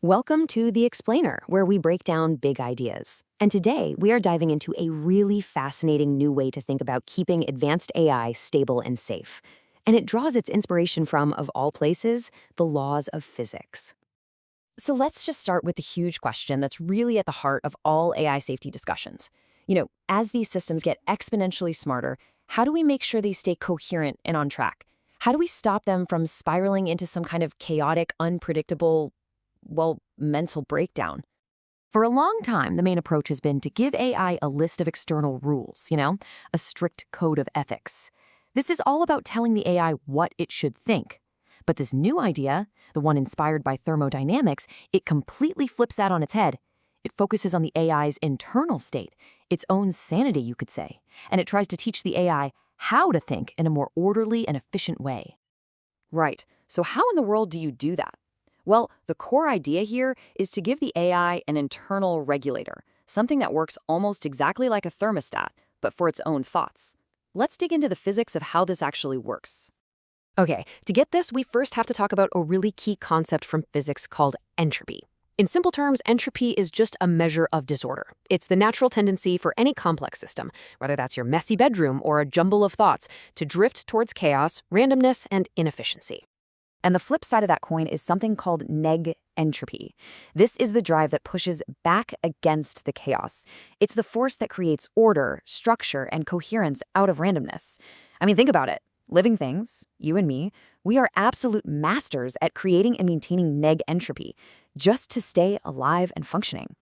Welcome to The Explainer, where we break down big ideas. And today, we are diving into a really fascinating new way to think about keeping advanced AI stable and safe. And it draws its inspiration from, of all places, the laws of physics. So let's just start with the huge question that's really at the heart of all AI safety discussions. As these systems get exponentially smarter, how do we make sure they stay coherent and on track? How do we stop them from spiraling into some kind of chaotic, unpredictable, mental breakdown? For a long time, the main approach has been to give AI a list of external rules, a strict code of ethics. This is all about telling the AI what it should think. But this new idea, the one inspired by thermodynamics, it completely flips that on its head. It focuses on the AI's internal state, its own sanity, you could say, and it tries to teach the AI how to think in a more orderly and efficient way. Right, so how in the world do you do that? Well, the core idea here is to give the AI an internal regulator, something that works almost exactly like a thermostat, but for its own thoughts. Let's dig into the physics of how this actually works. Okay, to get this, we first have to talk about a really key concept from physics called entropy. In simple terms, entropy is just a measure of disorder. It's the natural tendency for any complex system, whether that's your messy bedroom or a jumble of thoughts, to drift towards chaos, randomness, and inefficiency. And the flip side of that coin is something called negentropic. This is the drive that pushes back against the chaos. It's the force that creates order, structure, and coherence out of randomness. I mean, think about it. Living things, you and me, we are absolute masters at creating and maintaining negentropic just to stay alive and functioning.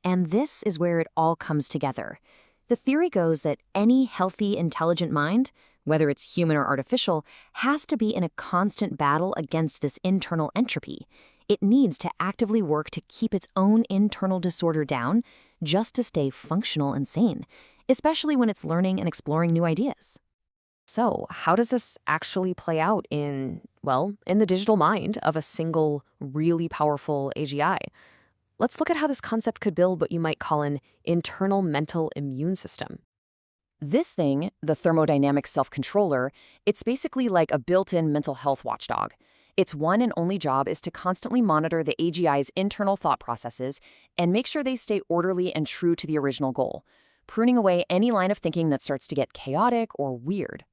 And this is where it all comes together. The theory goes that any healthy, intelligent mind, whether it's human or artificial, has to be in a constant battle against this internal entropy. It needs to actively work to keep its own internal disorder down just to stay functional and sane, especially when it's learning and exploring new ideas. So, how does this actually play out in the digital mind of a single, really powerful AGI? Let's look at how this concept could build what you might call an internal mental immune system. This thing, the Thermodynamic Self-Controller, it's basically like a built-in mental health watchdog. Its one and only job is to constantly monitor the AGI's internal thought processes and make sure they stay orderly and true to the original goal, pruning away any line of thinking that starts to get chaotic or weird.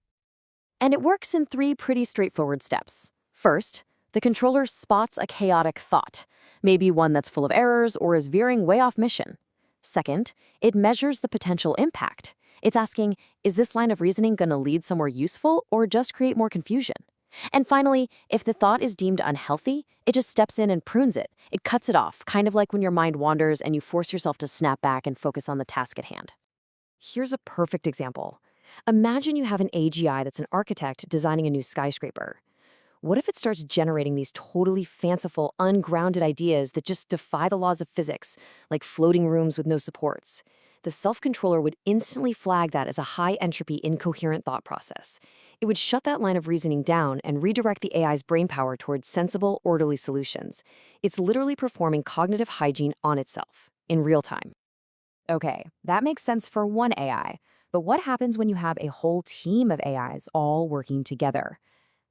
And it works in 3 pretty straightforward steps. First, the controller spots a chaotic thought, maybe one that's full of errors or is veering way off mission. Second, it measures the potential impact. It's asking, is this line of reasoning going to lead somewhere useful or just create more confusion? And finally, if the thought is deemed unhealthy, it just steps in and prunes it. It cuts it off, kind of like when your mind wanders and you force yourself to snap back and focus on the task at hand. Here's a perfect example. Imagine you have an AGI that's an architect designing a new skyscraper. What if it starts generating these totally fanciful, ungrounded ideas that just defy the laws of physics, like floating rooms with no supports? The self-controller would instantly flag that as a high-entropy, incoherent thought process. It would shut that line of reasoning down and redirect the AI's brainpower towards sensible, orderly solutions. It's literally performing cognitive hygiene on itself, in real time. Okay, that makes sense for one AI. But what happens when you have a whole team of AIs all working together?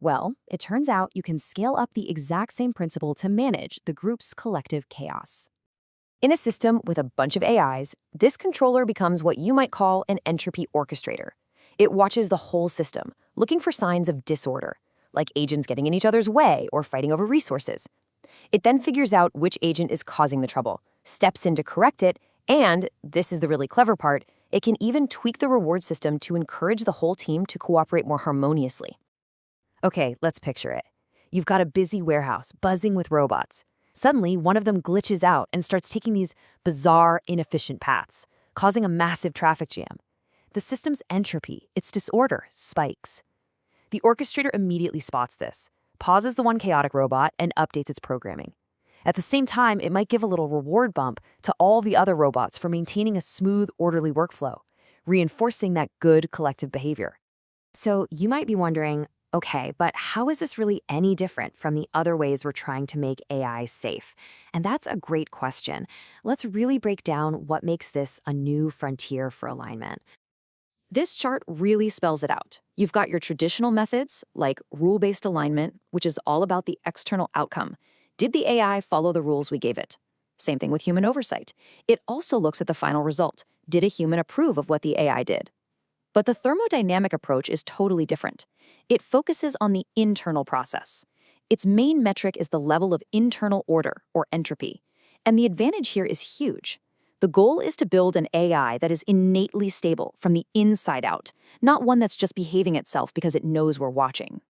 Well, it turns out you can scale up the exact same principle to manage the group's collective chaos. In a system with a bunch of AIs, this controller becomes what you might call an entropy orchestrator. It watches the whole system, looking for signs of disorder, like agents getting in each other's way or fighting over resources. It then figures out which agent is causing the trouble, steps in to correct it, and, this is the really clever part, it can even tweak the reward system to encourage the whole team to cooperate more harmoniously. Okay, let's picture it. You've got a busy warehouse buzzing with robots. Suddenly, one of them glitches out and starts taking these bizarre, inefficient paths, causing a massive traffic jam. The system's entropy, its disorder, spikes. The orchestrator immediately spots this, pauses the one chaotic robot, and updates its programming. At the same time, it might give a little reward bump to all the other robots for maintaining a smooth, orderly workflow, reinforcing that good collective behavior. So you might be wondering, okay, but how is this really any different from the other ways we're trying to make AI safe? And that's a great question. Let's really break down what makes this a new frontier for alignment. This chart really spells it out. You've got your traditional methods, like rule-based alignment, which is all about the external outcome, Did the AI follow the rules we gave it? Same thing with human oversight. It also looks at the final result. Did a human approve of what the AI did? But the thermodynamic approach is totally different. It focuses on the internal process. Its main metric is the level of internal order, or entropy. And the advantage here is huge. The goal is to build an AI that is innately stable from the inside out, not one that's just behaving itself because it knows we're watching.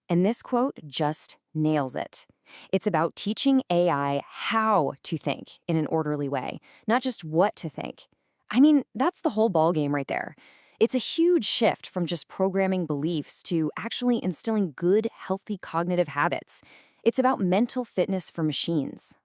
And this quote just nails it. It's about teaching AI how to think in an orderly way, not just what to think. I mean, that's the whole ballgame right there. It's a huge shift from just programming beliefs to actually instilling good, healthy cognitive habits. It's about mental fitness for machines.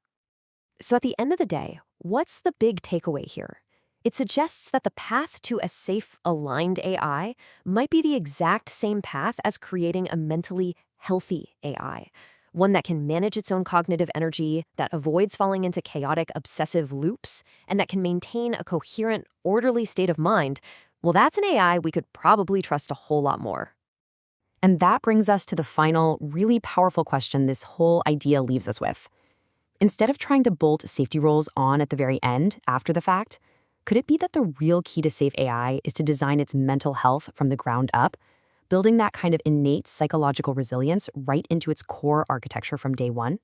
So at the end of the day, what's the big takeaway here? It suggests that the path to a safe, aligned AI might be the exact same path as creating a mentally healthy AI, one that can manage its own cognitive energy, that avoids falling into chaotic, obsessive loops, and that can maintain a coherent, orderly state of mind. Well, that's an AI we could probably trust a whole lot more. And that brings us to the final, really powerful question this whole idea leaves us with. Instead of trying to bolt safety rules on at the very end, after the fact, could it be that the real key to safe AI is to design its mental health from the ground up, building that kind of innate psychological resilience right into its core architecture from day one?